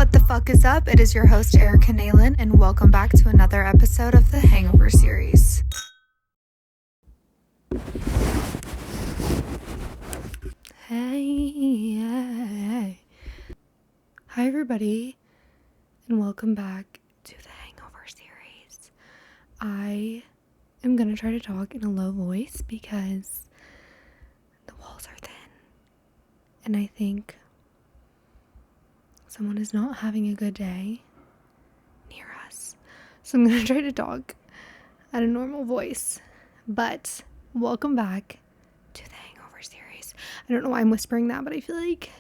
What the fuck is up? It is your host, Erica Nalen, and welcome back to another episode of the Hangover series. Hey. Hi, everybody, and welcome back to the Hangover series. I am going to try to talk in a low voice because the walls are thin, and I think someone is not having a good day near us. So I'm going to try to talk at a normal voice. But welcome back to the Hangover series. I don't know why I'm whispering that, but I feel like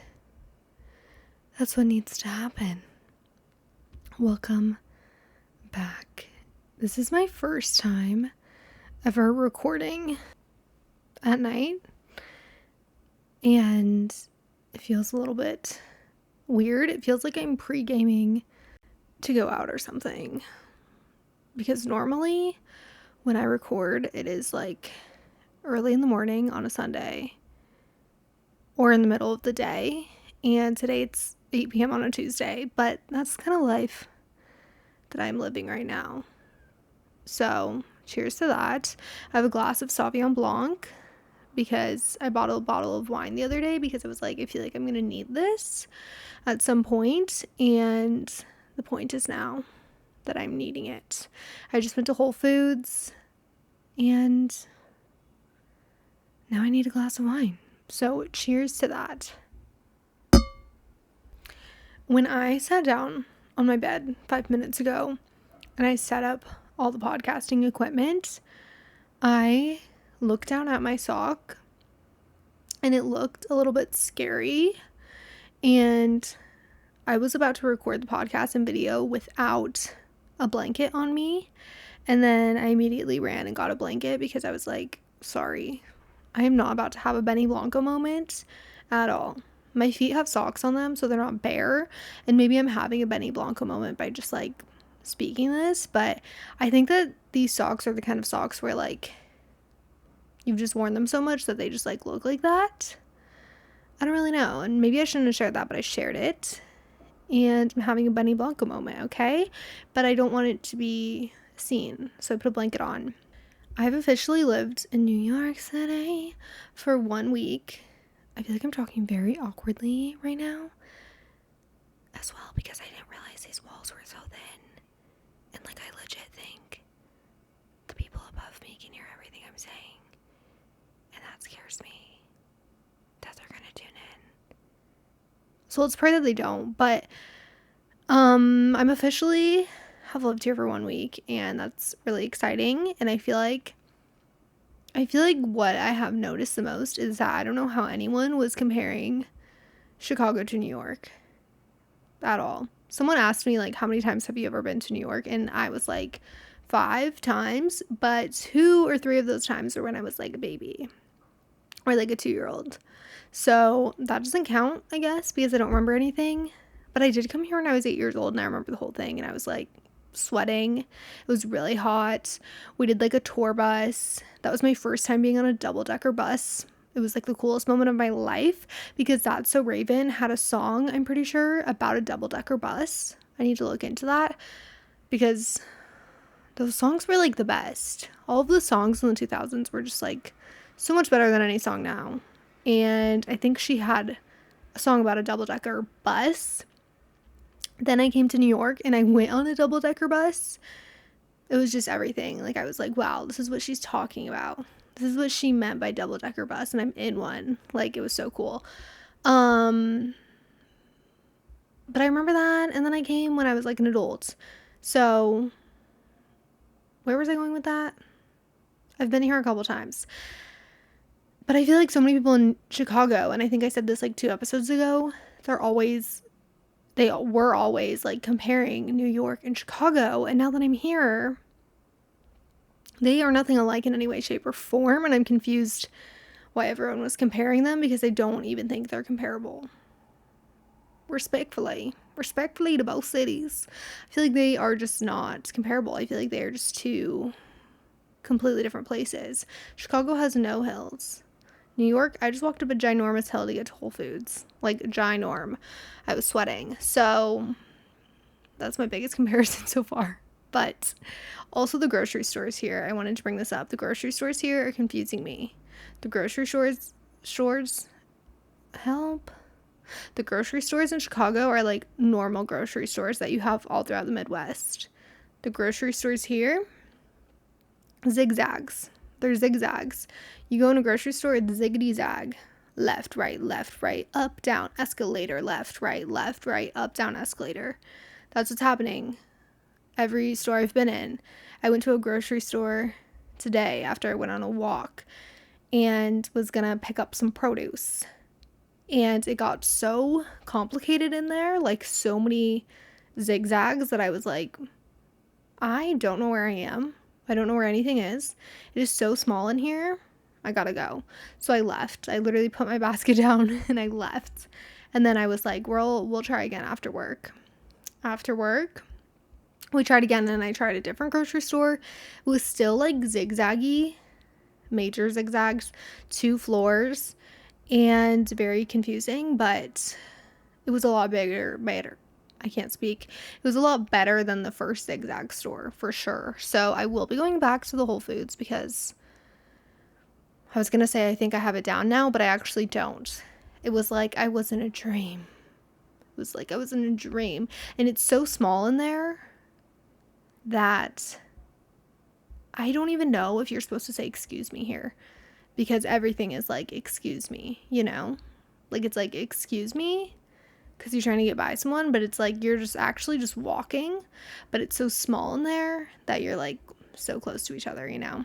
that's what needs to happen. Welcome back. This is my first time ever recording at night. And it feels a little bit weird. It feels like I'm pre-gaming to go out or something, because normally when I record it is like early in the morning on a Sunday or in the middle of the day, and today it's 8 p.m. on a Tuesday, but that's kind of life that I'm living right now. So cheers to that. I have a glass of Sauvignon Blanc because I bought a bottle of wine the other day because I was like, I feel like I'm gonna need this at some point, and the point is now that I'm needing it. I just went to Whole Foods and now I need a glass of wine. So cheers to that. When I sat down on my bed 5 minutes ago and I set up all the podcasting equipment, I looked down at my sock and it looked a little bit scary, and I was about to record the podcast and video without a blanket on me, and then I immediately ran and got a blanket because I was like, sorry, I am not about to have a Benny Blanco moment at all. My feet have socks on them, so they're not bare, and maybe I'm having a Benny Blanco moment by just like speaking this, but I think that these socks are the kind of socks where like you've just worn them so much that they just like look like that. I don't really know, and maybe I shouldn't have shared that, but I shared it, and I'm having a Benny Blanco moment, okay? But I don't want it to be seen, so I put a blanket on. I've officially lived in New York City for 1 week. I feel like I'm talking very awkwardly right now as well, because I didn't realize these walls were so thin, and like I legit think the people above me can hear everything I'm saying, and that scares me that they're gonna tune in. So let's pray that they don't. But I'm officially have lived here for 1 week, and that's really exciting. And I feel like what I have noticed the most is that I don't know how anyone was comparing Chicago to New York at all. Someone asked me like, how many times have you ever been to New York? And I was like 5 times, but 2 or 3 of those times were when I was like a baby or like a 2-year-old. So that doesn't count, I guess, because I don't remember anything. But I did come here when I was 8 years old, and I remember the whole thing, and I was like sweating. It was really hot. We did like a tour bus. That was my first time being on a double-decker bus. It was like the coolest moment of my life, because That's So Raven had a song, I'm pretty sure, about a double-decker bus. I need to look into that, because those songs were like the best. All of the songs in the 2000s were just like so much better than any song now. And I think she had a song about a double-decker bus. Then I came to New York and I went on a double-decker bus. It was just everything. Like, I was like, wow, this is what she's talking about. This is what she meant by double-decker bus, and I'm in one. Like, it was so cool. But I remember that, and then I came when I was like an adult. So where was I going with that? I've been here a couple times. But I feel like so many people in Chicago, and I think I said this like 2 episodes ago, they were always like comparing New York and Chicago. And now that I'm here, they are nothing alike in any way, shape, or form. And I'm confused why everyone was comparing them, because I don't even think they're comparable. Respectfully to both cities, I feel like they are just not comparable. I feel like they are just 2 completely different places. Chicago has no hills. New York, I just walked up a ginormous hill to get to Whole Foods. Like, ginorm. I was sweating. So That's my biggest comparison so far. But also the grocery stores here. I wanted to bring this up. The grocery stores here are confusing me. The grocery stores, help. The grocery stores in Chicago are like normal grocery stores that you have all throughout the Midwest. The grocery stores here, zigzags. They're zigzags. You go in a grocery store, it's ziggity zag. Left, right, up, down, escalator, left, right, up, down, escalator. That's what's happening. Every store I've been in. I went to a grocery store today after I went on a walk and was gonna pick up some produce. And it got so complicated in there, like so many zigzags, that I was like, I don't know where I am. I don't know where anything is. It is so small in here. I gotta go. So I left. I literally put my basket down and I left. And then I was like, we'll try again after work. After work, we tried again, and I tried a different grocery store. It was still like zigzaggy, major zigzags, 2 floors, and very confusing, but it was a lot better. I can't speak. It was a lot better than the first zigzag store, for sure. So I will be going back to the Whole Foods because I was going to say I think I have it down now, but I actually don't. It was like I was in a dream. It was like I was in a dream. And it's so small in there that I don't even know if you're supposed to say excuse me here, because everything is like excuse me, you know? Like it's like excuse me because you're trying to get by someone, but it's like you're just actually just walking, but it's so small in there that you're like so close to each other, you know?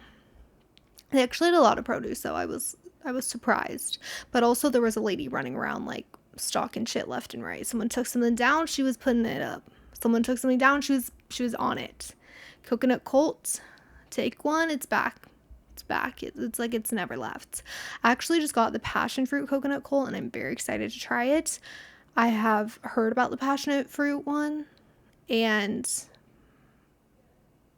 They actually had a lot of produce, so I was surprised. But also there was a lady running around like stocking shit left and right. Someone took something down, she was putting it up. Someone took something down, she was on it. Coconut Colt, take one, it's back. It's back. It's like it's never left. I actually just got the passion fruit coconut Colt, and I'm very excited to try it. I have heard about the passionate fruit one, and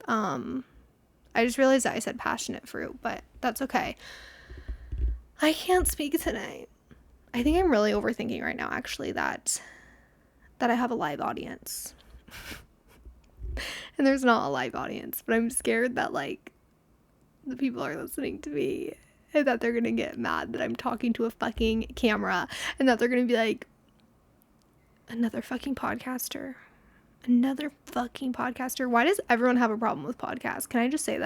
I just realized that I said passionate fruit, but that's okay. I can't speak tonight. I think I'm really overthinking right now, actually, that I have a live audience. And there's not a live audience, but I'm scared that, like, the people are listening to me and that they're gonna get mad that I'm talking to a fucking camera and that they're gonna be like, another fucking podcaster. Why does everyone have a problem with podcasts? Can I just say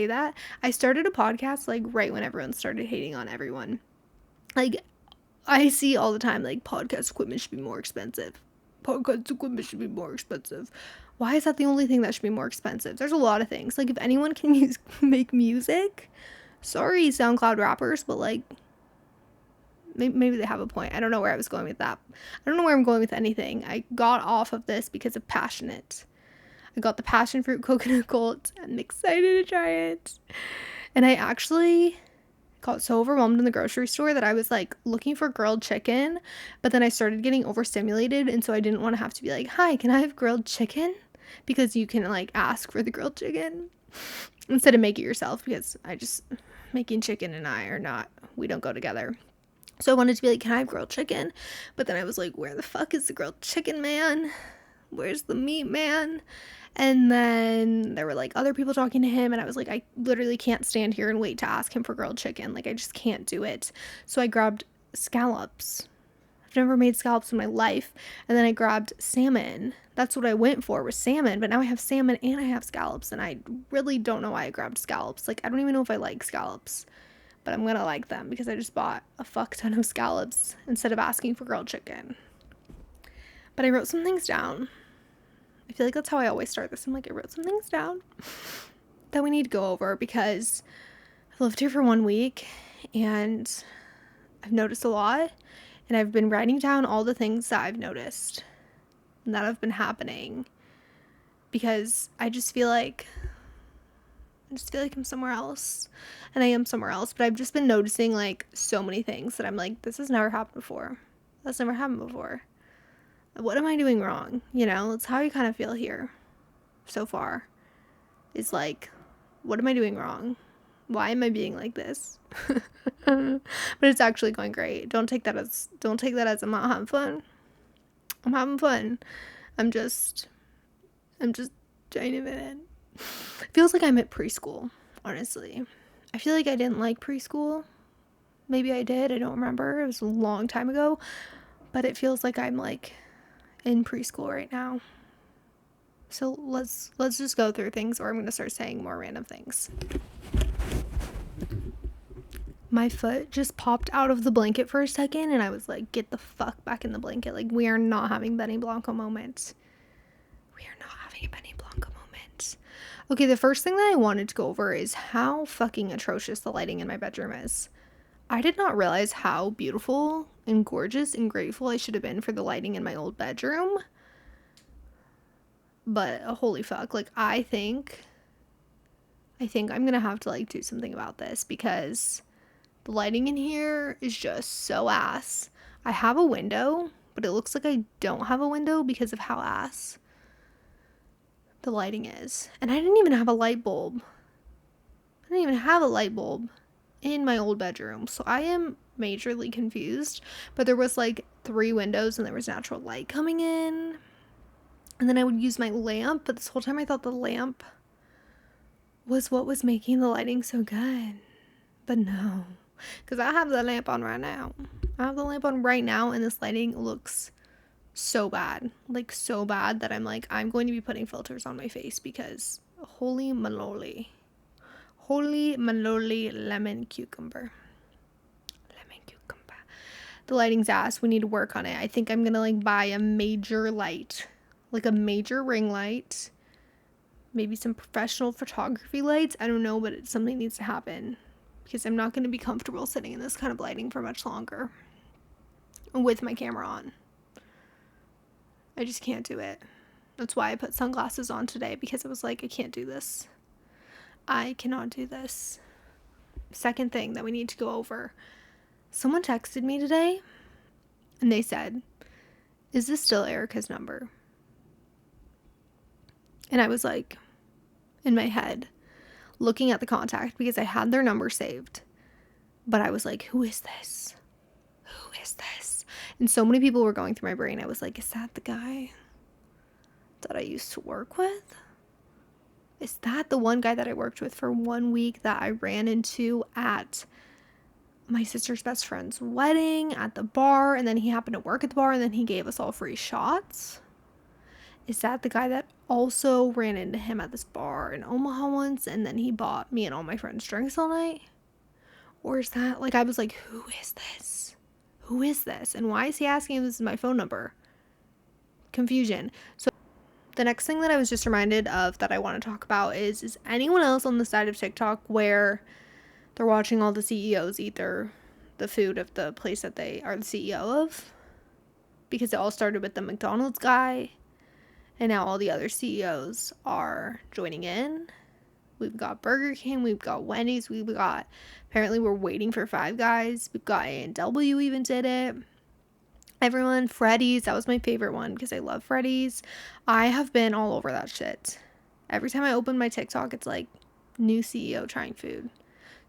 that? I started a podcast like right when everyone started hating on everyone. Like, I see all the time, like, podcast equipment should be more expensive. Why is that the only thing that should be more expensive? There's a lot of things. Like, if anyone can make music, sorry, SoundCloud rappers, but, like, maybe they have a point. I don't know where I was going with that. I don't know where I'm going with anything. I got off of this because of passionate. I got the passion fruit coconut Colt. I'm excited to try it. And I actually got so overwhelmed in the grocery store that I was like looking for grilled chicken, but then I started getting overstimulated, and so I didn't want to have to be like, hi, can I have grilled chicken? Because you can like ask for the grilled chicken instead of make it yourself, because making chicken and we don't go together. So I wanted to be like, can I have grilled chicken? But then I was like, where the fuck is the grilled chicken man? Where's the meat man? And then there were like other people talking to him, and I was like, I literally can't stand here and wait to ask him for grilled chicken. Like, I just can't do it. So I grabbed scallops. I've never made scallops in my life. And then I grabbed salmon. That's what I went for, was salmon. But now I have salmon and I have scallops, and I really don't know why I grabbed scallops. Like, I don't even know if I like scallops, but I'm gonna like them because I just bought a fuck ton of scallops instead of asking for grilled chicken. But I wrote some things down. I feel like that's how I always start this. I'm like, I wrote some things down that we need to go over because I've lived here for 1 week and I've noticed a lot, and I've been writing down all the things that I've noticed and that have been happening because I just feel like I'm somewhere else, and I am somewhere else, but I've just been noticing like so many things that I'm like, this has never happened before. That's never happened before. What am I doing wrong? You know, that's how I kind of feel here so far. It's like, what am I doing wrong? Why am I being like this? But it's actually going great. Don't take that as I'm not having fun. I'm having fun. I'm just trying to fit in. It feels like I'm at preschool, honestly. I feel like I didn't like preschool. Maybe I did, I don't remember. It was a long time ago. But it feels like I'm like in preschool right now. So let's just go through things, or I'm gonna start saying more random things. My foot just popped out of the blanket for a second, and I was like, get the fuck back in the blanket. Like, we are not having Benny Blanco moments. We are not having a Benny Blanco moment. Okay, the first thing that I wanted to go over is how fucking atrocious the lighting in my bedroom is. I did not realize how beautiful and gorgeous and grateful I should have been for the lighting in my old bedroom. But holy fuck, like, I think I'm gonna have to like do something about this, because the lighting in here is just so ass. I have a window, but it looks like I don't have a window because of how ass the lighting is. And I didn't even have a light bulb. In my old bedroom. So I am majorly confused. But there was like 3 windows and there was natural light coming in. And then I would use my lamp, but this whole time I thought the lamp was what was making the lighting so good. But no. Because I have the lamp on right now. And this lighting looks so bad. Like, so bad that I'm like, I'm going to be putting filters on my face, because holy maloli. Holy maloli lemon cucumber. The lighting's ass. We need to work on it. I think I'm gonna like buy a major light. Like a major ring light. Maybe some professional photography lights. I don't know, but something needs to happen. Because I'm not going to be comfortable sitting in this kind of lighting for much longer with my camera on. I just can't do it. That's why I put sunglasses on today, because I was like, I can't do this. I cannot do this. Second thing that we need to go over. Someone texted me today and they said, is this still Erica's number? And I was like, in my head, looking at the contact, because I had their number saved. But I was like, who is this? And so many people were going through my brain. I was like, is that the guy that I used to work with? Is that the one guy that I worked with for 1 week that I ran into at my sister's best friend's wedding at the bar, and then he happened to work at the bar, and then he gave us all free shots? Is that the guy that also ran into him at this bar in Omaha once, and then he bought me and all my friends drinks all night? Or is that, like, I was like, who is this? And why is he asking if this is my phone number? Confusion. So the next thing that I was just reminded of that I want to talk about is anyone else on the side of TikTok where they're watching all the CEOs eat the food of the place that they are the CEO of? Because it all started with the McDonald's guy, and now all the other CEOs are joining in. We've got Burger King, we've got Wendy's, apparently we're waiting for Five Guys, we've got A&W even did it. Everyone, Freddy's, that was my favorite one because I love Freddy's. I have been all over that shit. Every time I open my TikTok, it's like, new CEO trying food.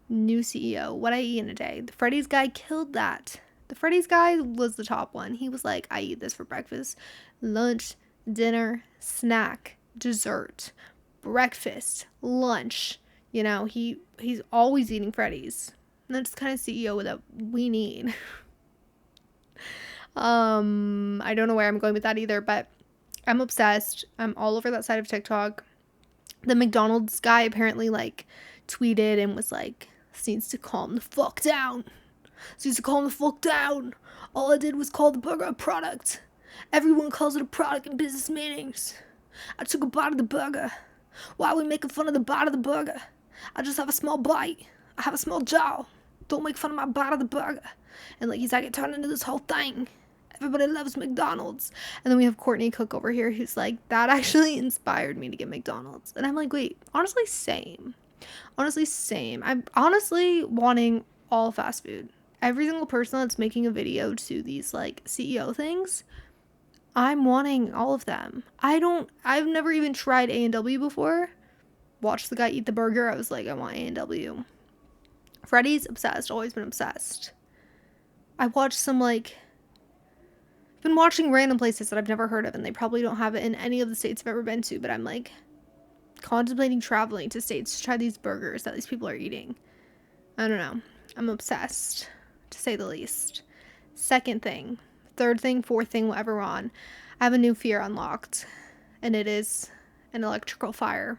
New CEO, what I eat in a day. The Freddy's guy killed that. The Freddy's guy was the top one. He was like, I eat this for breakfast, lunch, dinner, snack, dessert, breakfast, lunch. You know, he's always eating Freddy's. And that's the kind of CEO that we need. I don't know where I'm going with that either, but I'm obsessed. I'm all over that side of TikTok. The McDonald's guy apparently like tweeted and was like, this needs to calm the fuck down. All I did was call the burger a product. Everyone calls it a product in business meetings. I took a bite of the burger. Why are we making fun of the bite of the burger? I just have a small bite. I have a small jaw. Don't make fun of my bite of the burger. And like, he's like, it turned into this whole thing. Everybody loves McDonald's. And then we have Courtney Cook over here who's like, that actually inspired me to get McDonald's. And I'm like, wait, honestly, same. I'm honestly wanting all fast food. Every single person that's making a video to these like CEO things, I'm wanting all of them. I've never even tried A&W before. Watched the guy eat the burger. I was like, I want A&W. Freddy's, obsessed. Always been obsessed. I watched some like been watching random places that I've never heard of, and they probably don't have it in any of the states I've ever been to, but I'm like contemplating traveling to states to try these burgers that these people are eating. I don't know. I'm obsessed, to say the least. Second thing, third thing, fourth thing, whatever we're on. I have a new fear unlocked, and it is an electrical fire.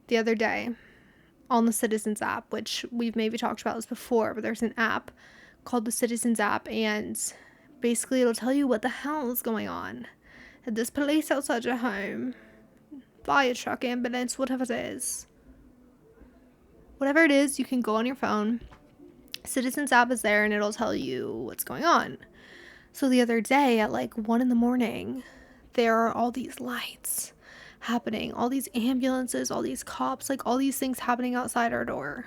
The other day, on the Citizens app, which we've maybe talked about this before, but there's an app called the Citizens app, and basically it'll tell you what the hell is going on. If there's police outside your home, fire truck, ambulance, whatever it is. Whatever it is, you can go on your phone. Citizens app is there and it'll tell you what's going on. So the other day at like 1 a.m, there are all these lights happening, all these ambulances, all these cops, like all these things happening outside our door.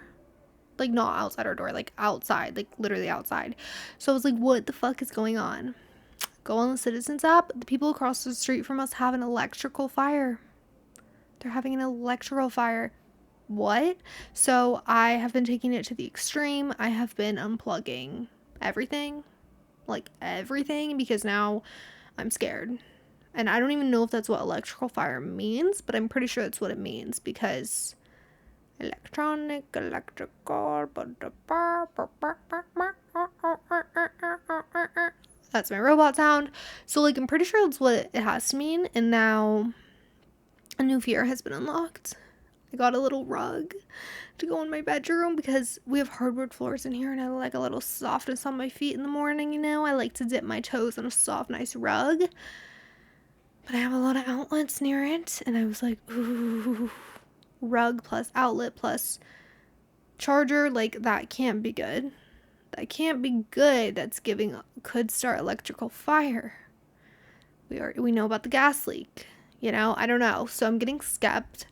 Like not outside our door, like outside, like literally outside. So I was like, what the fuck is going on? Go on the Citizens app. The people across the street from us have an electrical fire. They're having an electrical fire. What? So I have been taking it to the extreme. I have been unplugging everything, like everything, because now I'm scared. And I don't even know if that's what electrical fire means, but I'm pretty sure that's what it means, because electrical, that's my robot sound. So like I'm pretty sure that's what it has to mean. And now a new fear has been unlocked. I got a little rug to go in my bedroom because we have hardwood floors in here and I like a little softness on my feet in the morning, you know. I like to dip my toes in a soft, nice rug. But I have a lot of outlets near it, and I was like, ooh, rug plus outlet plus charger, like that can't be good. That can't be good. Could start electrical fire. We know about the gas leak, you know. I don't know. So I'm getting skept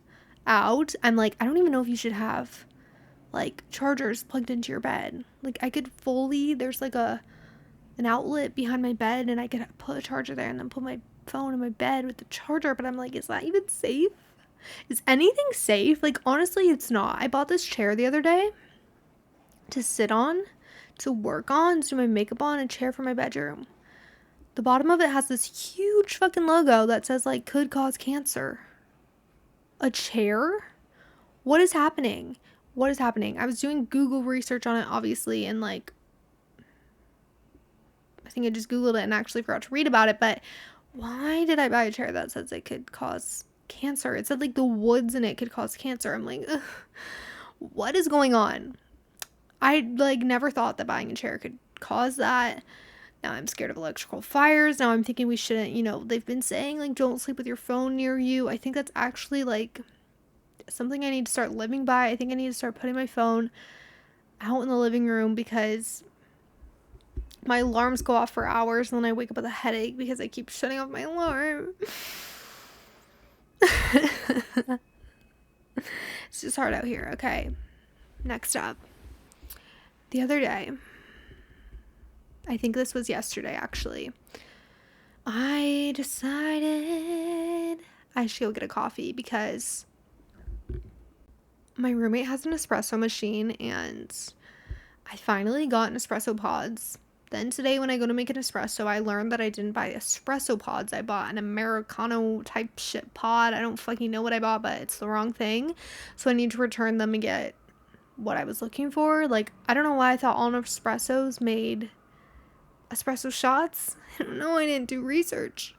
out. I'm like, I don't even know if you should have like chargers plugged into your bed. Like I could there's like an outlet behind my bed and I could put a charger there and then put my phone in my bed with the charger, but I'm like, is that even safe? Is anything safe? Like honestly, it's not. I bought this chair the other day to sit on, to work on, to do my makeup on, a chair for my bedroom. The bottom of it has this huge fucking logo that says like could cause cancer. A chair? What is happening? What is happening? I was doing Google research on it, obviously, and like I think I just Googled it and actually forgot to read about it, but why did I buy a chair that says it could cause cancer? It said like the woods in it could cause cancer. I'm like, ugh, what is going on? I like never thought that buying a chair could cause that. Now I'm scared of electrical fires. Now I'm thinking we shouldn't, you know, they've been saying like don't sleep with your phone near you. I think that's actually like something I need to start living by. I think I need to start putting my phone out in the living room because my alarms go off for hours and then I wake up with a headache because I keep shutting off my alarm. It's just hard out here. Okay. Next up. The other day, I think this was yesterday actually, I decided I should go get a coffee because my roommate has an espresso machine and I finally got an espresso pods. Then today when I go to make an espresso, I learned that I didn't buy espresso pods. I bought an Americano type shit pod. I don't fucking know what I bought, but it's the wrong thing. So I need to return them and get what I was looking for. Like, I don't know why I thought all espressos made espresso shots. I don't know. I didn't do research.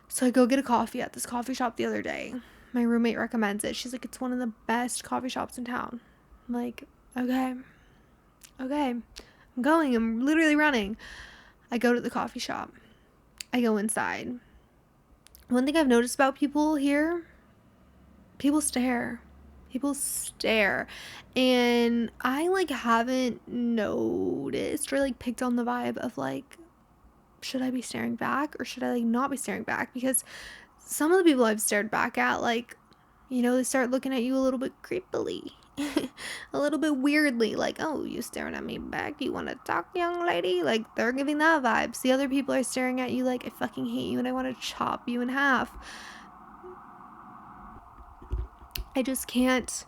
So I go get a coffee at this coffee shop the other day. My roommate recommends it. She's like, it's one of the best coffee shops in town. I'm like, okay. I'm literally running. I go to the coffee shop. I go inside. One thing I've noticed about people here, people stare. And I like haven't noticed or like picked on the vibe of like, should I be staring back or should I like not be staring back? Because some of the people I've stared back at, like, you know, they start looking at you a little bit creepily. A little bit weirdly, like, oh, you staring at me back? You want to talk, young lady? Like, they're giving that vibes. The other people are staring at you like, I fucking hate you and I want to chop you in half. I just can't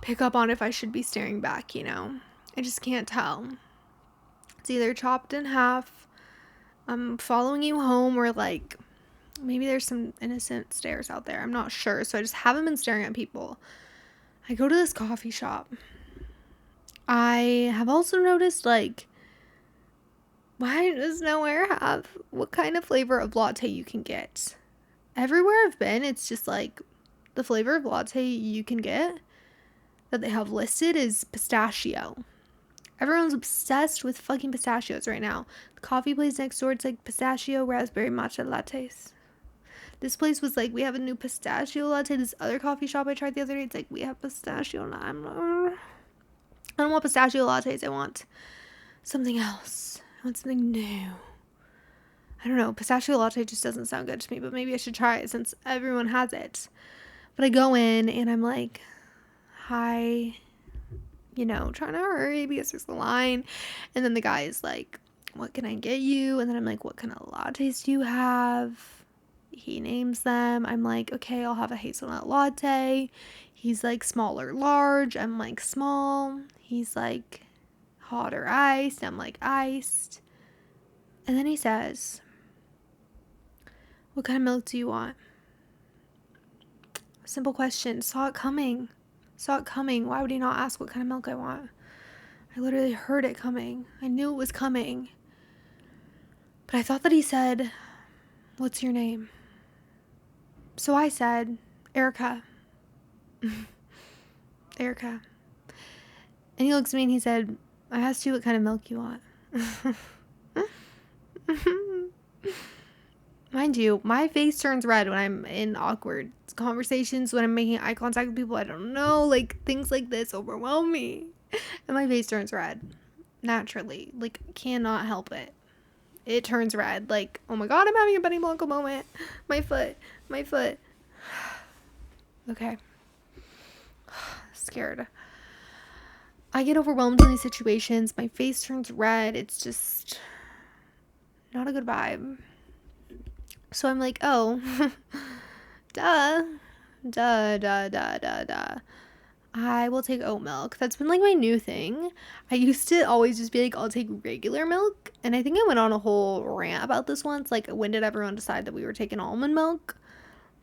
pick up on if I should be staring back, you know? I just can't tell. It's either chopped in half, I'm following you home, or like maybe there's some innocent stares out there. I'm not sure. So I just haven't been staring at people. I go to this coffee shop. I have also noticed, like, why does nowhere have what kind of flavor of latte you can get? Everywhere I've been, it's just like the flavor of latte you can get that they have listed is pistachio. Everyone's obsessed with fucking pistachios right now. The coffee place next door, it's like pistachio raspberry matcha lattes. This place was like, we have a new pistachio latte. This other coffee shop I tried the other day, it's like, we have pistachio. I don't want pistachio lattes. I want something else. I want something new. I don't know. Pistachio latte just doesn't sound good to me, but maybe I should try it since everyone has it. But I go in and I'm like, hi, trying to hurry because there's the line. And then the guy is like, what can I get you? And then I'm like, what kind of lattes do you have? He names them. I'm like, okay, I'll have a hazelnut latte. He's like, small or large? I'm like, small. He's like, hot or iced? I'm like, iced. And then he says, what kind of milk do you want? Simple question. Saw it coming. Why would he not ask what kind of milk I want? I literally heard it coming. I knew it was coming. But I thought that he said, what's your name? So I said, Erica. Erica. And he looks at me and he said, I asked you what kind of milk you want. Mind you, my face turns red when I'm in awkward conversations, when I'm making eye contact with people I don't know. Like, things like this overwhelm me. And my face turns red. Naturally. Like, cannot help it. It turns red. Like, oh my god, I'm having a Benny Blanco moment. My foot. Okay. Scared. I get overwhelmed in these situations. My face turns red. It's just not a good vibe. So I'm like, oh, duh. I will take oat milk. That's been like my new thing. I used to always just be like, I'll take regular milk. And I think I went on a whole rant about this once. Like, when did everyone decide that we were taking almond milk?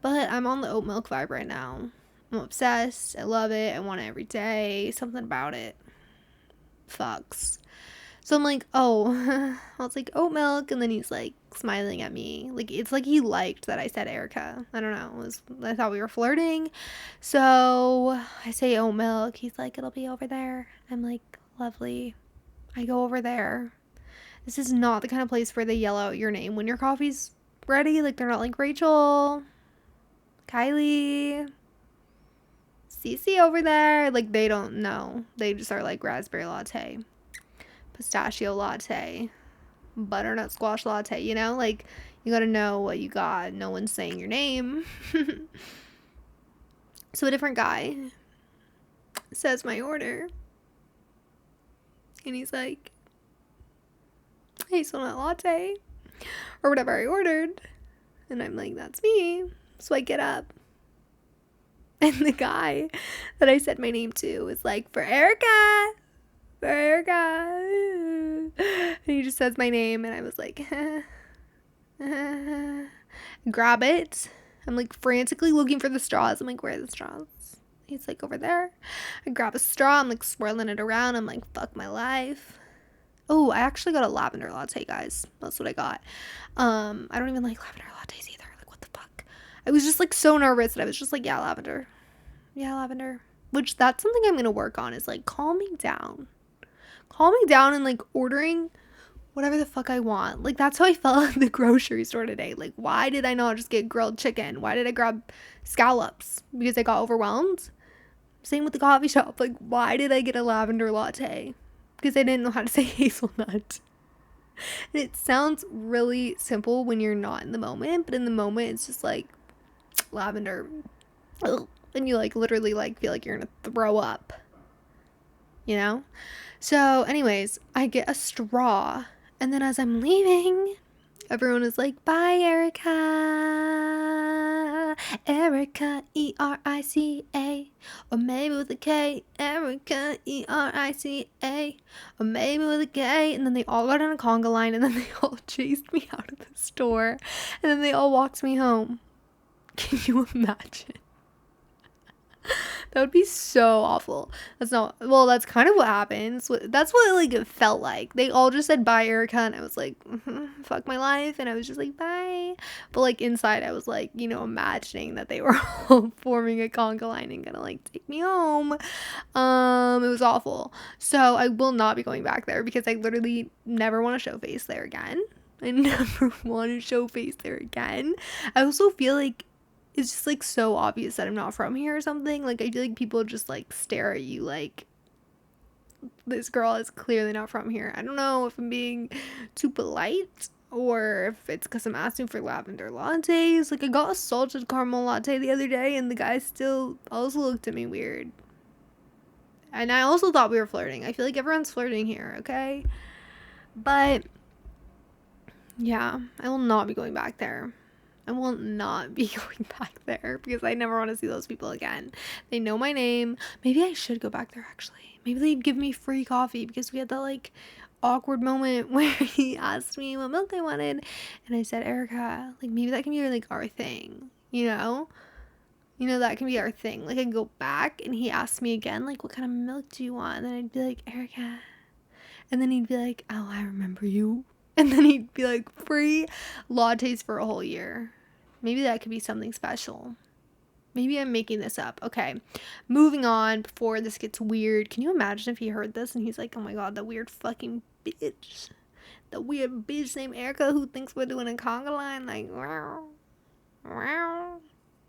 But I'm on the oat milk vibe right now. I'm obsessed. I love it. I want it every day. Something about it fucks. So I'm like, oh, I'll take oat milk. And then he's like smiling at me. Like, it's like he liked that I said Erica. I don't know. I thought we were flirting. So I say oat milk. He's like, it'll be over there. I'm like, lovely. I go over there. This is not the kind of place where they yell out your name when your coffee's ready. Like, they're not like, Rachel, Kylie, Cece over there. Like, they don't know. They just are like raspberry latte, pistachio latte, butternut squash latte, like, you gotta know what you got. No one's saying your name. So a different guy says my order, and he's like, hazelnut latte, or whatever I ordered. And I'm like, that's me. So I get up, and the guy that I said my name to is like, for Erica. And he just says my name, and I was like, grab it. I'm like frantically looking for the straws. I'm like, where are the straws? He's like, over there. I grab a straw. I'm like swirling it around. I'm like, fuck my life. Oh, I actually got a lavender latte, guys. That's what I got. I don't even like lavender lattes either. Like, what the fuck? I was just like so nervous that I was just like, yeah, lavender. Which, that's something I'm gonna work on, is like calming down and like ordering whatever the fuck I want. Like, that's how I felt at the grocery store today. Like, why did I not just get grilled chicken? Why did I grab scallops? Because I got overwhelmed? Same with the coffee shop. Like, why did I get a lavender latte? Because I didn't know how to say hazelnut. And it sounds really simple when you're not in the moment, but in the moment it's just like lavender. Ugh. And you like literally like feel like you're gonna throw up. So anyways, I get a straw, and then as I'm leaving, everyone is like, bye, Erica. Erica, Erica, or maybe with a K. Erica, Erica, or maybe with a K. And then they all got on a conga line, and then they all chased me out of the store, and then they all walked me home. Can you imagine? That would be so awful. That's kind of what happens. That's what like it felt like. They all just said bye, Erica, and I was like, fuck my life, and I was just like, bye. But like inside, I was like, imagining that they were all forming a conga line and gonna like take me home. It was awful. So I will not be going back there because I literally never want to show face there again. I never want to show face there again. I also feel like it's just like so obvious that I'm not from here or something. Like I feel like people just like stare at you like this girl is clearly not from here. I don't know if I'm being too polite or if it's because I'm asking for lavender lattes. Like I got a salted caramel latte the other day and the guy still also looked at me weird. And I also thought we were flirting. I feel like everyone's flirting here, okay? But yeah, I will not be going back there. I will not be going back there because I never want to see those people again. They know my name. Maybe I should go back there actually. Maybe they'd give me free coffee because we had that like awkward moment where he asked me what milk I wanted and I said, Erica, like maybe that can be like our thing, that can be our thing. Like I go back and he asked me again, like, what kind of milk do you want? And then I'd be like, Erica. And then he'd be like, oh, I remember you. And then he'd be like, free lattes for a whole year. Maybe that could be something special. Maybe I'm making this up. Okay, moving on before this gets weird. Can you imagine if he heard this and he's like, oh my god, that weird fucking bitch. The weird bitch named Erica who thinks we're doing a conga line. Like, wow, wow.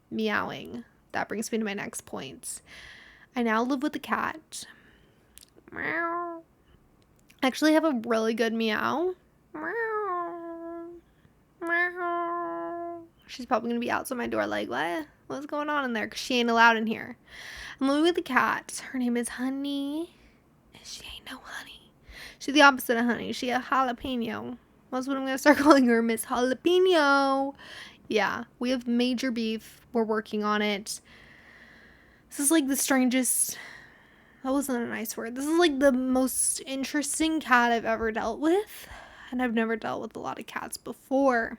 Meowing. That brings me to my next point. I now live with a cat. Meow. I actually have a really good meow. Meow. Meow. She's probably gonna be outside my door like, what's going on in there? Because she ain't allowed in here. I'm living with the cat. Her name is Honey. And she ain't no honey. She's the opposite of honey. She a jalapeno. That's what I'm gonna start calling her, Miss Jalapeno. Yeah, we have major beef. We're working on it. This is like the strangest... That wasn't a nice word. This is like the most interesting cat I've ever dealt with. And I've never dealt with a lot of cats before.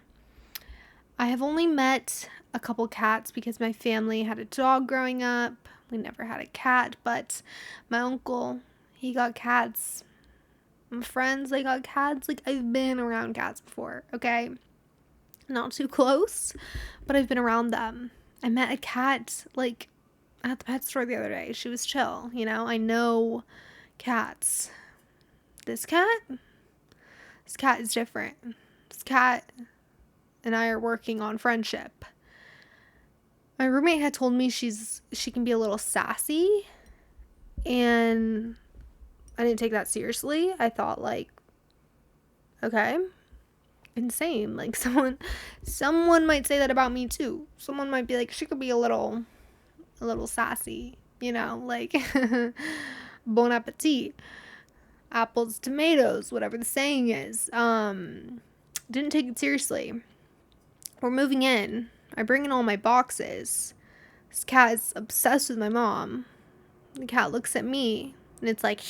I have only met a couple cats because my family had a dog growing up. We never had a cat, but my uncle, he got cats. My friends, they got cats. Like, I've been around cats before, okay? Not too close, but I've been around them. I met a cat, like, at the pet store the other day. She was chill, I know cats. This cat is different. This cat and I are working on friendship. My roommate had told me she can be a little sassy, and I didn't take that seriously. I thought like, okay, insane. Like someone might say that about me too. Someone might be like, she could be a little sassy, like bon appetit, apples, tomatoes, whatever the saying is. Didn't take it seriously. We're moving in. I bring in all my boxes. This cat is obsessed with my mom. The cat looks at me and it's like,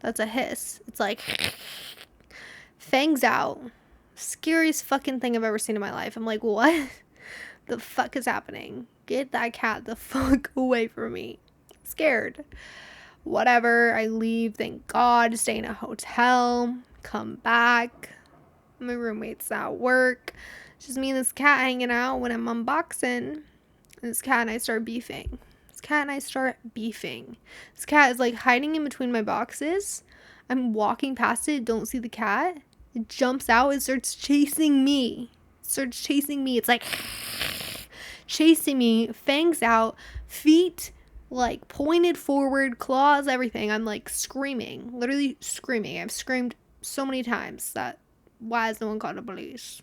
that's a hiss. It's like, fangs out. Scariest fucking thing I've ever seen in my life. I'm like, what the fuck is happening? Get that cat the fuck away from me. I'm scared. Whatever. I leave. Thank God. Stay in a hotel. Come back. My roommate's at work. It's just me and this cat hanging out when I'm unboxing. And this cat and I start beefing. This cat is like hiding in between my boxes. I'm walking past it, don't see the cat. It jumps out and starts chasing me. It's like chasing me, fangs out, feet like pointed forward, claws, everything. I'm like screaming, literally screaming. I've screamed so many times that why has no one called the police?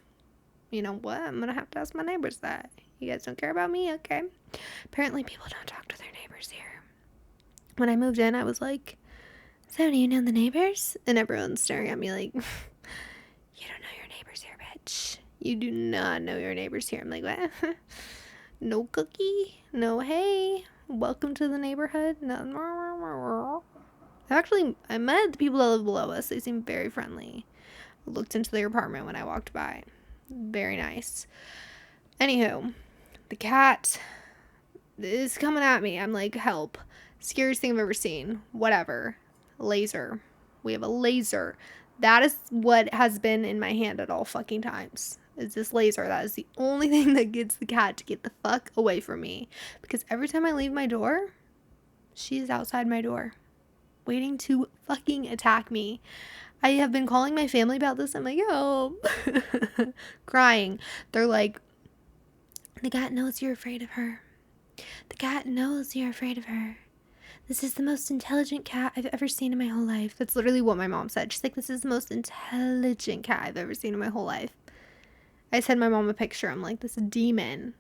You know what? I'm gonna have to ask my neighbors that. You guys don't care about me? Okay. Apparently people don't talk to their neighbors here. When I moved in, I was like, so do you know the neighbors? And everyone's staring at me like, you don't know your neighbors here, bitch. You do not know your neighbors here. I'm like, what? No cookie? No hey? Welcome to the neighborhood? No. I met the people that live below us. They seem very friendly. I looked into their apartment when I walked by. Very nice. Anywho, the cat is coming at me. I'm like, help. Scariest thing I've ever seen. Whatever. Laser. We have a laser. That is what has been in my hand at all fucking times. Is this laser. That is the only thing that gets the cat to get the fuck away from me. Because every time I leave my door, she's outside my door, waiting to fucking attack me. I have been calling my family about this. I'm like, help. Crying. They're like, the cat knows you're afraid of her. The cat knows you're afraid of her. This is the most intelligent cat I've ever seen in my whole life. That's literally what my mom said. She's like, this is the most intelligent cat I've ever seen in my whole life. I sent my mom a picture. I'm like, this demon.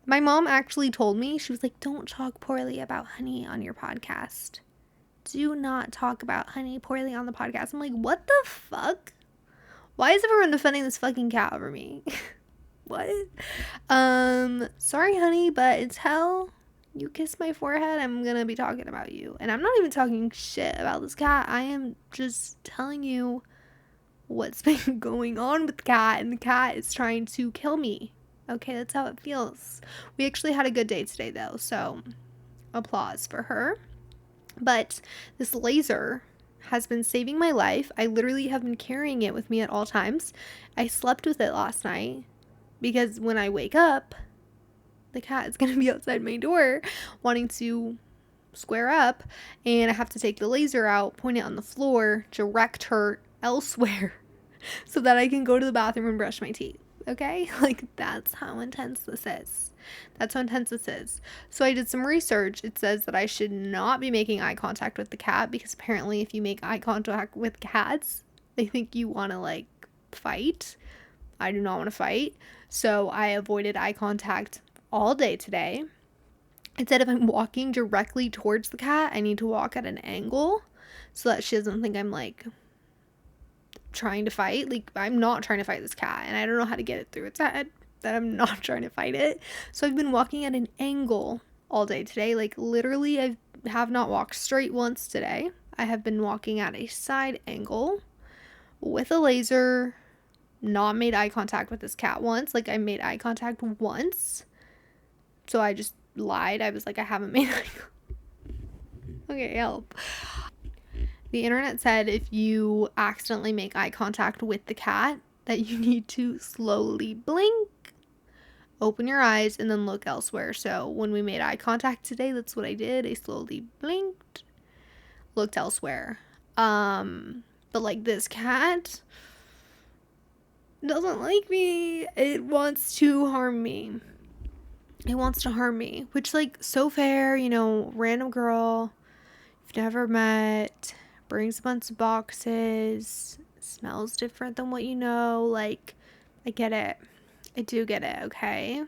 My mom actually told me, she was like, don't talk poorly about Honey on your podcast. Do not talk about Honey poorly on the podcast. I'm like, what the fuck? Why is everyone defending this fucking cat over me? What? Sorry, Honey, but until you kiss my forehead, I'm gonna be talking about you. And I'm not even talking shit about this cat. I am just telling you what's been going on with the cat, and the cat is trying to kill me. Okay, that's how it feels. We actually had a good day today, though, so applause for her. But this laser has been saving my life. I literally have been carrying it with me at all times. I slept with it last night because when I wake up, the cat is going to be outside my door wanting to square up, and I have to take the laser out, point it on the floor, direct her elsewhere so that I can go to the bathroom and brush my teeth. Okay? Like, that's how intense this is. That's how intense this is. So I did some research. It says that I should not be making eye contact with the cat because apparently if you make eye contact with cats, they think you want to, like, fight. I do not want to fight. So I avoided eye contact all day today. Instead, if I'm walking directly towards the cat, I need to walk at an angle so that she doesn't think I'm, like, trying to fight. Like, I'm not trying to fight this cat, and I don't know how to get it through its head that I'm not trying to fight it. So I've been walking at an angle all day today. Like, literally, I have not walked straight once today. I have been walking at a side angle with a laser, not made eye contact with this cat once. Like, I made eye contact once, so I just lied. I was like, I haven't made eye contact. Okay, help. The internet said if you accidentally make eye contact with the cat, that you need to slowly blink, open your eyes, and then look elsewhere. So when we made eye contact today, that's what I did. I slowly blinked, looked elsewhere. But like, this cat doesn't like me. It wants to harm me. It wants to harm me, which, like, so fair, you know, random girl you've never met, brings a bunch of boxes, smells different than what you know. Like, I get it. I do get it, okay?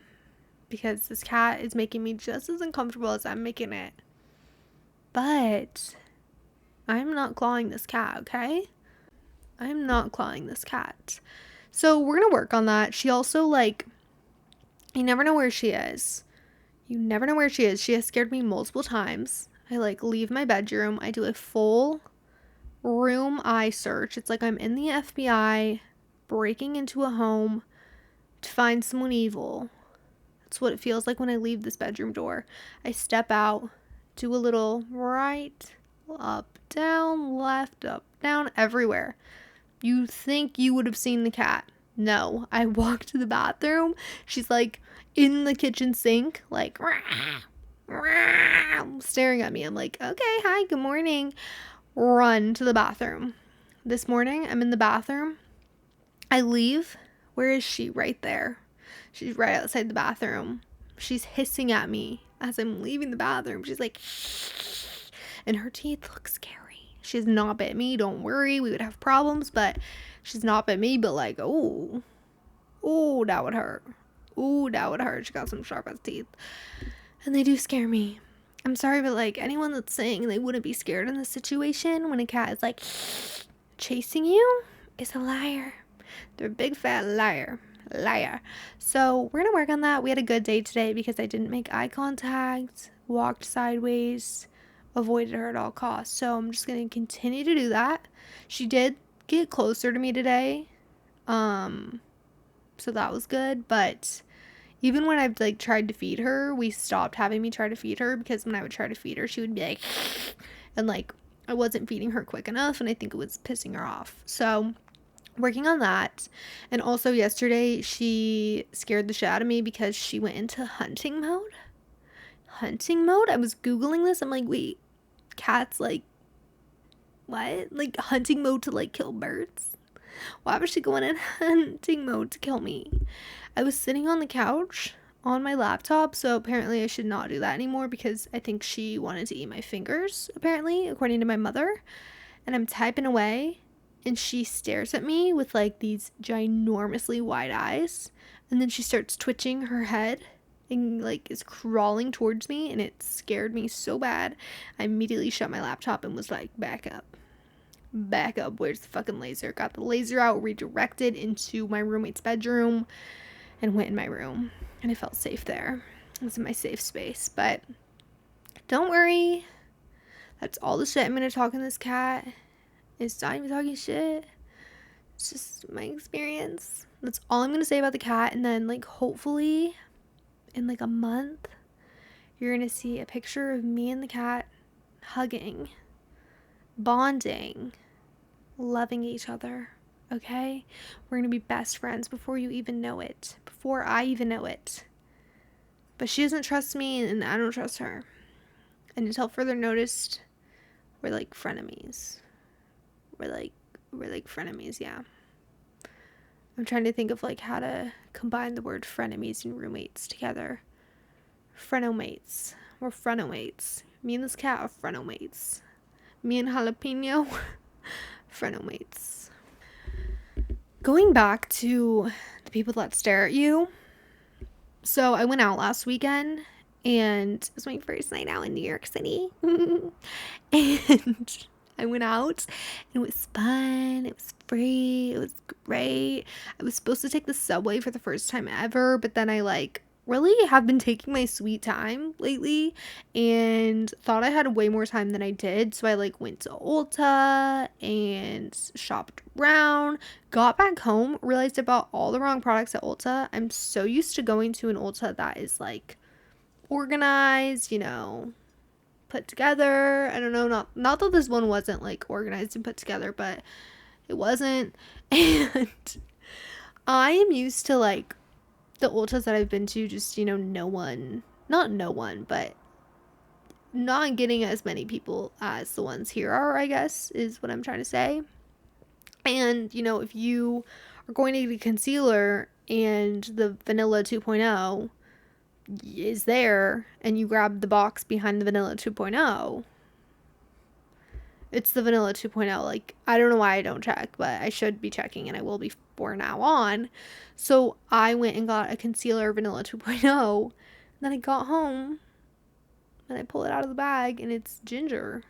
Because this cat is making me just as uncomfortable as I'm making it. But I'm not clawing this cat, okay? I'm not clawing this cat. So we're gonna work on that. She also, like, you never know where she is. You never know where she is. She has scared me multiple times. I, like, leave my bedroom. I do a full room eye search. It's like I'm in the FBI breaking into a home to find someone evil. That's what it feels like when I leave this bedroom door. I step out, do a little right, up, down, left, up, down, everywhere. You think you would have seen the cat. No, I walk to the bathroom. She's, like, in the kitchen sink, like, staring at me. I'm like, okay, hi, good morning. Run to the bathroom. This morning, I'm in the bathroom. I leave. Where is she? Right there. She's right outside the bathroom. She's hissing at me as I'm leaving the bathroom. She's like, and her teeth look scary. She's not bit me. Don't worry. We would have problems, but she's not bit me. But, like, oh, that would hurt. Ooh, that would hurt. She got some sharp ass teeth. And they do scare me. I'm sorry, but, like, anyone that's saying they wouldn't be scared in this situation when a cat is, like, chasing you is a liar. They're a big fat liar. Liar. So we're gonna work on that. We had a good day today because I didn't make eye contact, walked sideways, avoided her at all costs. So I'm just gonna continue to do that. She did get closer to me today. So that was good, but even when I've like tried to feed her, we stopped having me try to feed her because when I would try to feed her, she would be like and like I wasn't feeding her quick enough and I think it was pissing her off. So working on that. And also yesterday she scared the shit out of me because she went into hunting mode. Hunting mode? I was Googling this. I'm like, wait, cats like what? Like hunting mode to like kill birds? Why was she going in hunting mode to kill me? I was sitting on the couch on my laptop, so apparently I should not do that anymore because I think she wanted to eat my fingers, apparently, according to my mother. And I'm typing away, and she stares at me with like these ginormously wide eyes, and then she starts twitching her head and like is crawling towards me, and it scared me so bad. I immediately shut my laptop and was like, back up. Where's the fucking laser? Got the laser out, redirected into my roommate's bedroom, and went in my room. And I felt safe there. It was in my safe space. But don't worry. That's all the shit I'm going to talk in this cat. It's not even talking shit. It's just my experience. That's all I'm going to say about the cat. And then, like, hopefully, in like a month, you're going to see a picture of me and the cat hugging, bonding, loving each other. Okay? We're going to be best friends before you even know it. Before I even know it. But she doesn't trust me, and I don't trust her. And until further notice, we're like frenemies. We're like frenemies, yeah. I'm trying to think of like how to combine the word frenemies and roommates together. Frenomates. We're frenomates. Me and this cat are frenomates. Me and Jalapeno, frenomates. Going back to the people that stare at you. So I went out last weekend, and it was my first night out in New York City. And I went out, and it was fun. It was free. It was great. I was supposed to take the subway for the first time ever, but then I like really have been taking my sweet time lately and thought I had way more time than I did. So I like went to Ulta and shopped around, got back home, realized I bought all the wrong products at Ulta. I'm so used to going to an Ulta that is like organized, you know, put together. I don't know, not that this one wasn't like organized and put together, but it wasn't. And I am used to like the Ultas that I've been to, just, you know, but not getting as many people as the ones here are, I guess, is what I'm trying to say. And, you know, if you are going to get a concealer and the Vanilla 2.0 is there and you grab the box behind the Vanilla 2.0, it's the Vanilla 2.0. Like, I don't know why I don't check, but I should be checking, and I will be for now on. So I went and got a concealer Vanilla 2.0. And then I got home and I pull it out of the bag and it's Ginger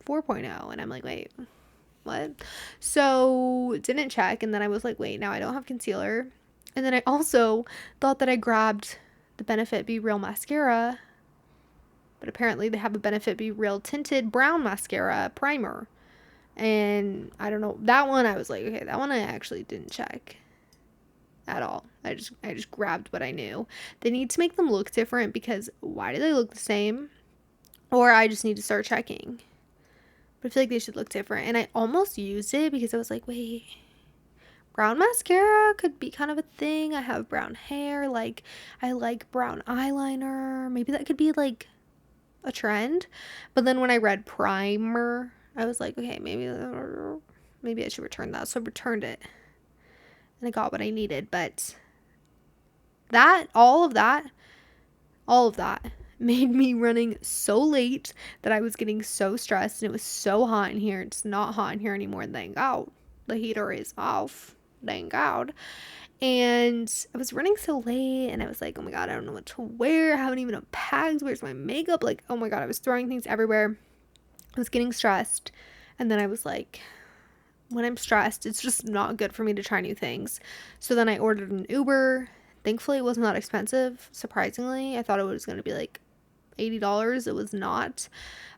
4.0. And I'm like, wait, what? So didn't check. And then I was like, wait, now I don't have concealer. And then I also thought that I grabbed the Benefit Be Real mascara, but apparently they have a Benefit Be Real tinted brown mascara primer. And I don't know, that one I was like, okay, that one I actually didn't check at all. I just grabbed what I knew. They need to make them look different because why do they look the same? Or I just need to start checking. But I feel like they should look different. And I almost used it because I was like, wait, brown mascara could be kind of a thing. I have brown hair. Like, I like brown eyeliner. Maybe that could be like a trend. But then when I read primer, I was like, okay, maybe I should return that. So I returned it and I got what I needed. But all of that made me running so late that I was getting so stressed, and it was so hot in here. It's not hot in here anymore, thank God. The heater is off, thank God. And I was running so late, and I was like, oh my God, I don't know what to wear. I haven't even unpacked. Where's my makeup? Like, oh my God, I was throwing things everywhere. I was getting stressed. And then I was like, when I'm stressed, it's just not good for me to try new things. So then I ordered an Uber. Thankfully, it wasn't that expensive. Surprisingly, I thought it was going to be like $80. It was not.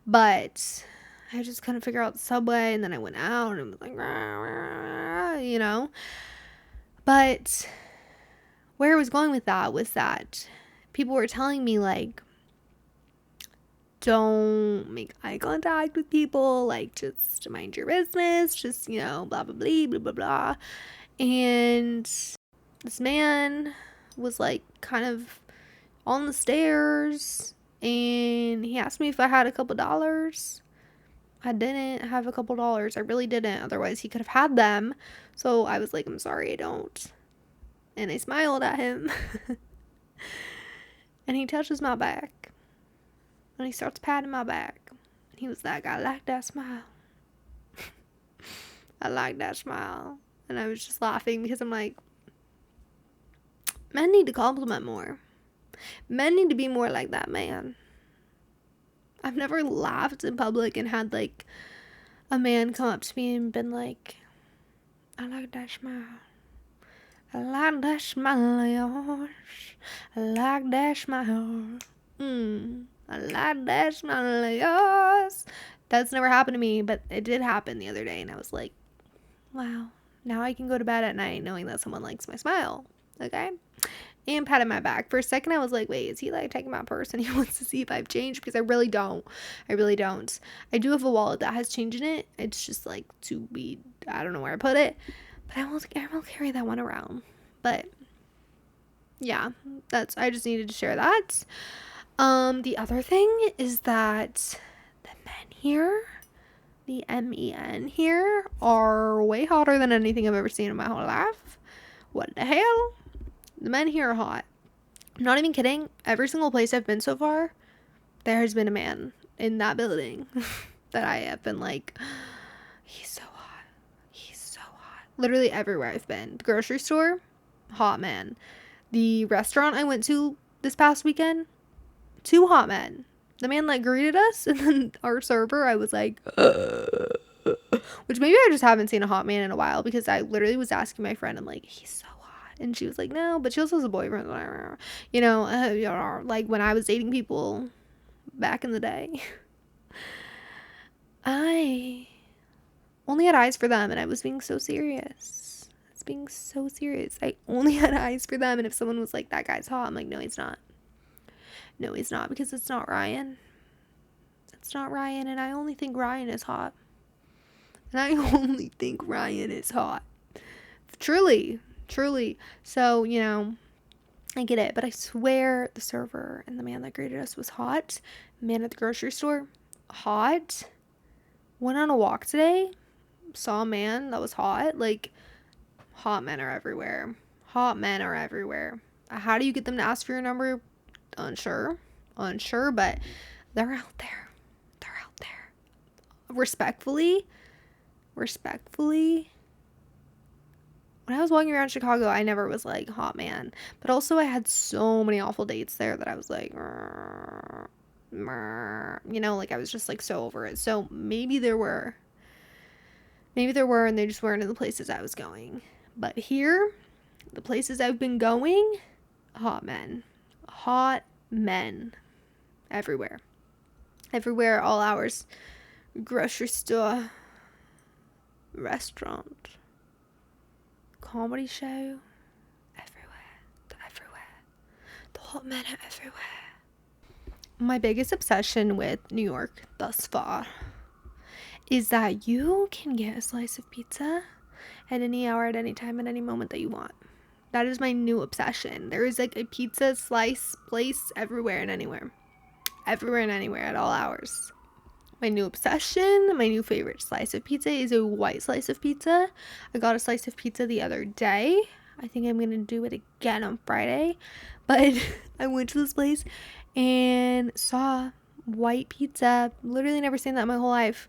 But I just couldn't figure out the subway. And then I went out and it was like, rah, rah, rah, you know. But where I was going with that was that people were telling me, like, don't make eye contact with people, like, just mind your business, just, you know, blah, blah, blah, blah, blah, blah. And this man was, like, kind of on the stairs, and he asked me if I had a couple dollars. I didn't have a couple dollars. I really didn't. Otherwise, he could have had them. So I was like, I'm sorry, I don't. And I smiled at him. And he touches my back. And he starts patting my back. He was like, I like that smile. I like that smile. And I was just laughing because I'm like, men need to compliment more. Men need to be more like that man. I've never laughed in public and had, like, a man come up to me and been like, I like that smile. I like that smile of yours. I like that smile. I like that smile of yours. That's never happened to me, but it did happen the other day, and I was like, wow, now I can go to bed at night knowing that someone likes my smile. Okay? And patted my back. For a second, I was like, wait, is he, like, taking my purse and he wants to see if I've changed? Because I really don't. I do have a wallet that has change in it. It's just, like, I don't know where I put it. But I will carry that one around. But, yeah, I just needed to share that. The other thing is that the men here, the men here, are way hotter than anything I've ever seen in my whole life. What the hell? The men here are hot. I'm not even kidding. Every single place I've been so far, there has been a man in that building that I have been like, he's so hot. He's so hot. Literally everywhere I've been. The grocery store, hot man. The restaurant I went to this past weekend, 2 hot men. The man, like, greeted us, and then our server, I was like, which maybe I just haven't seen a hot man in a while, because I literally was asking my friend, I'm like, he's so hot, and she was like, no, but she also has a boyfriend, you know, like, when I was dating people back in the day, I only had eyes for them, and I was being so serious. I only had eyes for them, and if someone was like, that guy's hot, I'm like, no, he's not. No, he's not, because it's not Ryan. It's not Ryan, and I only think Ryan is hot. Truly. So, you know, I get it, but I swear the server and the man that greeted us was hot. Man at the grocery store, hot. Went on a walk today, saw a man that was hot. Like, hot men are everywhere. How do you get them to ask for your number? Unsure, but they're out there. Respectfully, when I was walking around Chicago, I never was like, hot man. But also, I had so many awful dates there that I was like, you know, like, I was just, like, so over it. So maybe there were, and they just weren't in the places I was going. But here, the places I've been going, hot men everywhere, all hours. Grocery store, restaurant, comedy show, everywhere. The hot men are everywhere. My biggest obsession with New York thus far is that you can get a slice of pizza at any hour, at any time, at any moment that you want. That is my new obsession. There is, like, a pizza slice place everywhere and anywhere at all hours. My new obsession, my new favorite slice of pizza is a white slice of pizza. I got a slice of pizza the other day. I think I'm going to do it again on Friday. But I went to this place and saw white pizza. Literally never seen that in my whole life.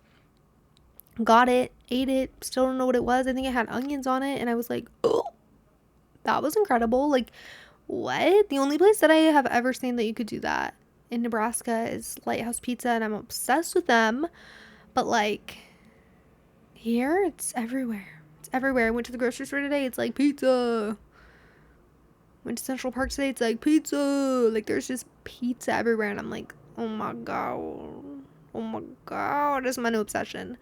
Got it, ate it, still don't know what it was. I think it had onions on it, and I was like, oh, that was incredible. Like, what? The only place that I have ever seen that you could do that in Nebraska is Lighthouse Pizza, and I'm obsessed with them. But, like, here it's everywhere. It's everywhere. I went to the grocery store today. It's like pizza. Went to Central Park today. It's like pizza. Like there's just pizza everywhere. And I'm like, oh my God. Oh my God. It's my new obsession.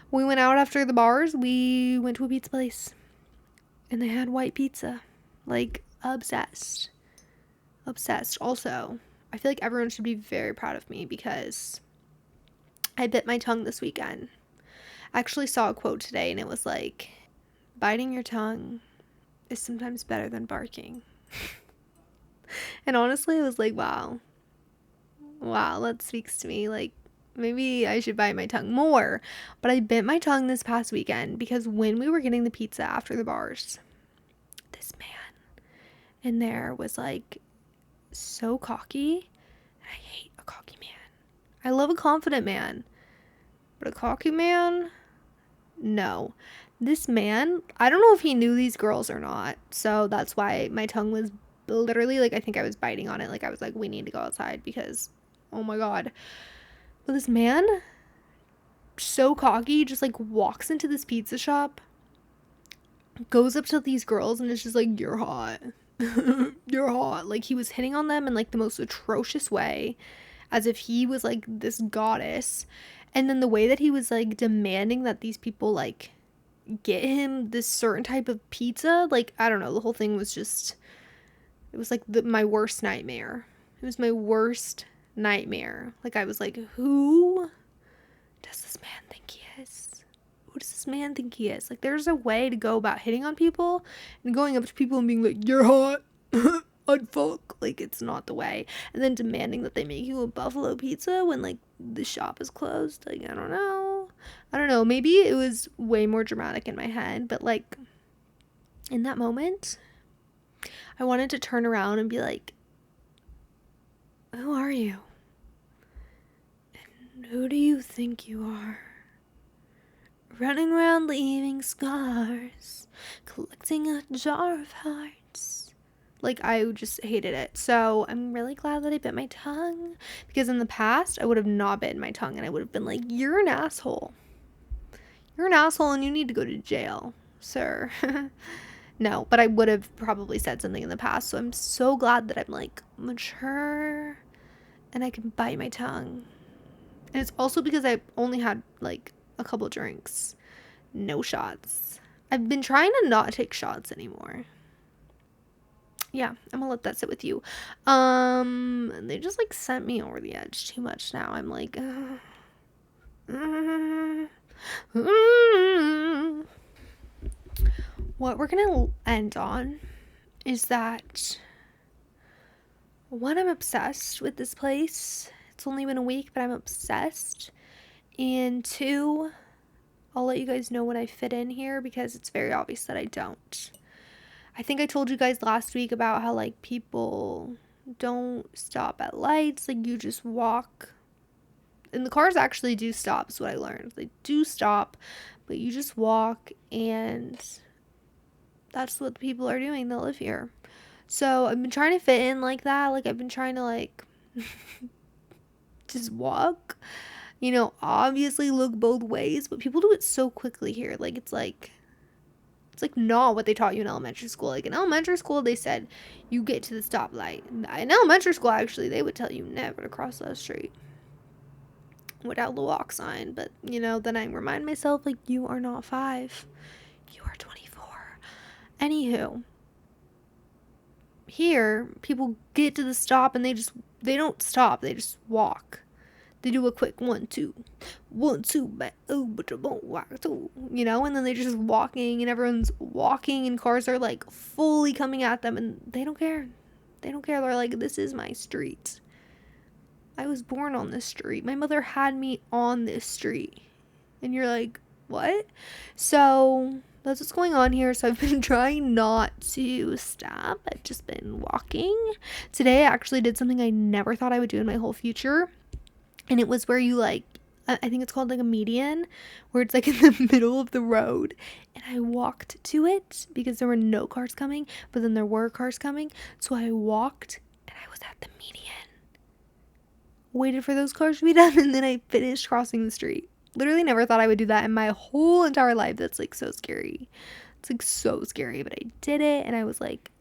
We went out after the bars. We went to a pizza place. And they had white pizza. Like, obsessed. Obsessed. Also, I feel like everyone should be very proud of me because I bit my tongue this weekend. I actually saw a quote today and it was like, biting your tongue is sometimes better than barking. And honestly, it was like, wow, that speaks to me. Like, maybe I should bite my tongue more. But I bit my tongue this past weekend because when we were getting the pizza after the bars, this man in there was like so cocky. I hate a cocky man. I love a confident man, but a cocky man, no. This man, I don't know if he knew these girls or not, so that's why my tongue was literally like, I think I was biting on it. Like I was like, we need to go outside because oh my God. But this man, so cocky, just like walks into this pizza shop, goes up to these girls and is just like, you're hot. You're hot. Like he was hitting on them in like the most atrocious way, as if he was like this goddess. And then the way that he was like demanding that these people like get him this certain type of pizza, like I don't know, the whole thing was just, it was like my worst nightmare. It was my worst nightmare. Like I was like, who does this man think he is? Who does this man think he is? Like there's a way to go about hitting on people and going up to people and being like, you're hot. I'd fuck. Like it's not the way. And then demanding that they make you a buffalo pizza when like the shop is closed. Like I don't know, maybe it was way more dramatic in my head, but like in that moment I wanted to turn around and be like, who are you? And who do you think you are? Running around leaving scars, collecting a jar of hearts. Like, I just hated it. So, I'm really glad that I bit my tongue. Because in the past, I would have not bitten my tongue. And I would have been like, you're an asshole. You're an asshole and you need to go to jail, sir. No, but I would have probably said something in the past. So, I'm so glad that I'm, like, mature. And I can bite my tongue. And it's also because I only had, like, a couple drinks. No shots. I've been trying to not take shots anymore. Yeah, I'm gonna let that sit with you. They just like sent me over the edge too much now. I'm like, what we're gonna end on is that one, I'm obsessed with this place. It's only been a week, but I'm obsessed. And two, I'll let you guys know when I fit in here because it's very obvious that I don't. I think I told you guys last week about how like people don't stop at lights, like you just walk. And the cars actually do stop, is what I learned. They do stop, but you just walk, and that's what the people are doing that live here. So I've been trying to fit in like that. Like I've been trying to like just walk. You know, obviously look both ways, but people do it so quickly here. Like it's like not what they taught you in elementary school. Like in elementary school, they said you get to the stoplight. In elementary school, actually, they would tell you never to cross that street without the walk sign. But, you know, then I remind myself, like, you are not 5. You are 24. Anywho, here, people get to the stop and they don't stop. They just walk. They do a quick 1, 2, 1, 2, back, oh, but you won't walk too, you know, and then they're just walking and everyone's walking and cars are like fully coming at them and they don't care. They don't care. They're like, this is my street. I was born on this street. My mother had me on this street. And you're like, what? So that's what's going on here. So I've been trying not to stop. I've just been walking. Today I actually did something I never thought I would do in my whole future. And it was where you like, I think it's called like a median, where it's like in the middle of the road. And I walked to it because there were no cars coming, but then there were cars coming. So I walked and I was at the median. Waited for those cars to be done and then I finished crossing the street. Literally never thought I would do that in my whole entire life. That's like so scary. It's like so scary, but I did it, and I was like,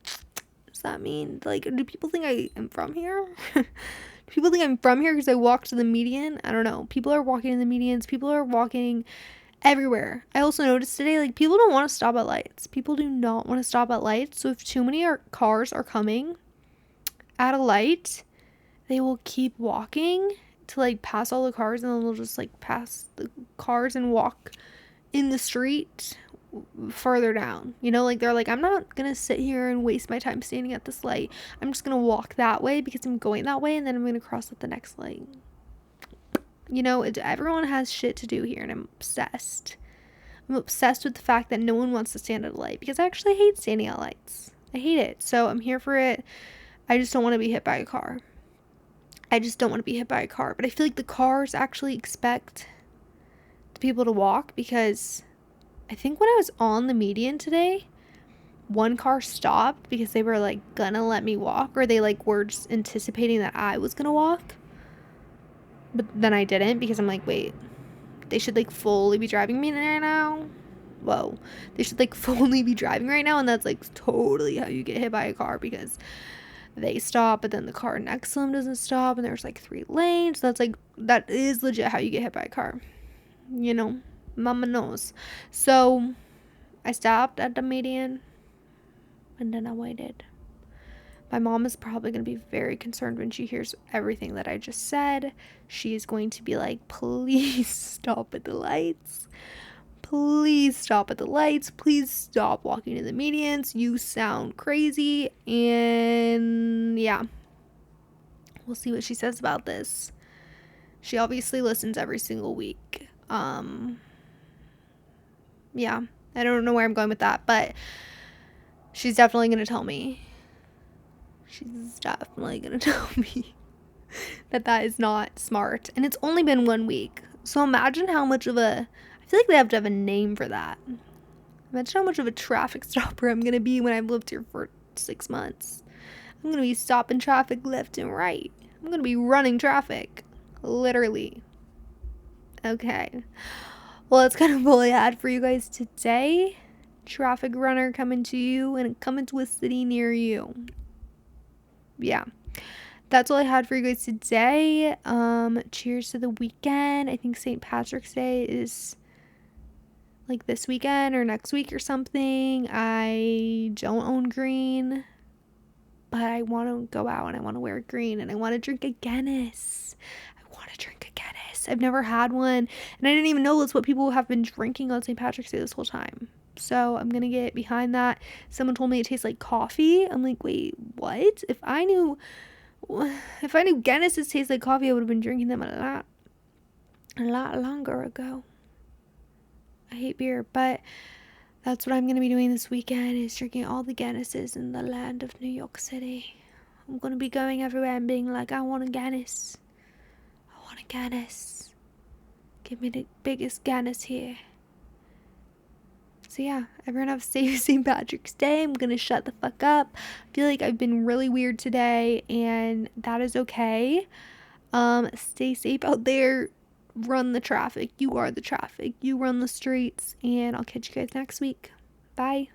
does that mean, like, do people think I am from here? Do people think I'm from here because I walked to the median? I don't know. People are walking in the medians. People are walking everywhere. I also noticed today, like, people don't want to stop at lights. People do not want to stop at lights. So if too many cars are coming at a light, they will keep walking to like pass all the cars, and then they'll just like pass the cars and walk in the street further down. You know, like they're like, I'm not gonna sit here and waste my time standing at this light. I'm just gonna walk that way because I'm going that way, and then I'm gonna cross at the next light. You know, everyone has shit to do here, and I'm obsessed. I'm obsessed with the fact that no one wants to stand at a light, because I actually hate standing at lights. I hate it. So I'm here for it. I just don't want to be hit by a car. I just don't want to be hit by a car. But I feel like the cars actually expect the people to walk, because I think when I was on the median today, one car stopped because they were like gonna let me walk, or they like were just anticipating that I was gonna walk. But then I didn't, because I'm like, wait, they should like fully be driving me right now. Whoa, they should like fully be driving right now, and that's like totally how you get hit by a car, because they stop, but then the car next to them doesn't stop, and there's like 3 lanes. That's like, that is legit how you get hit by a car, you know, mama knows. So I stopped at the median, and then I waited. My mom is probably going to be very concerned when she hears everything that I just said. She is going to be like, please stop at the lights. Please stop at the lights. Please stop walking to the medians. You sound crazy. And yeah, we'll see what she says about this. She obviously listens every single week. Yeah, I don't know where I'm going with that, but she's definitely going to tell me. She's definitely going to tell me that is not smart. And it's only been 1 week. So imagine how much of a, I feel like they have to have a name for that. Imagine how much of a traffic stopper I'm going to be when I've lived here for 6 months. I'm going to be stopping traffic left and right. I'm going to be running traffic. Literally. Okay. Well, that's kind of all I had for you guys today. Traffic runner coming to you, and coming to a city near you. Yeah. That's all I had for you guys today. Cheers to the weekend. I think St. Patrick's Day is like this weekend or next week or something. I don't own green, but I want to go out and I want to wear green, and I want to drink a Guinness. I've never had one, and I didn't even know that's what people have been drinking on St. Patrick's Day this whole time. So I'm gonna get behind that. Someone told me it tastes like coffee. I'm like, wait, what? If I knew Guinnesses taste like coffee, I would have been drinking them a lot longer ago. I hate beer, but that's what I'm going to be doing this weekend, is drinking all the Guinnesses in the land of New York City. I'm going to be going everywhere and being like, I want a Guinness. I want a Guinness. Give me the biggest Guinness here. So yeah, everyone have a safe St. Patrick's Day. I'm going to shut the fuck up. I feel like I've been really weird today, and that is okay. Stay safe out there. Run the traffic. You are the traffic. You run the streets, and I'll catch you guys next week. Bye.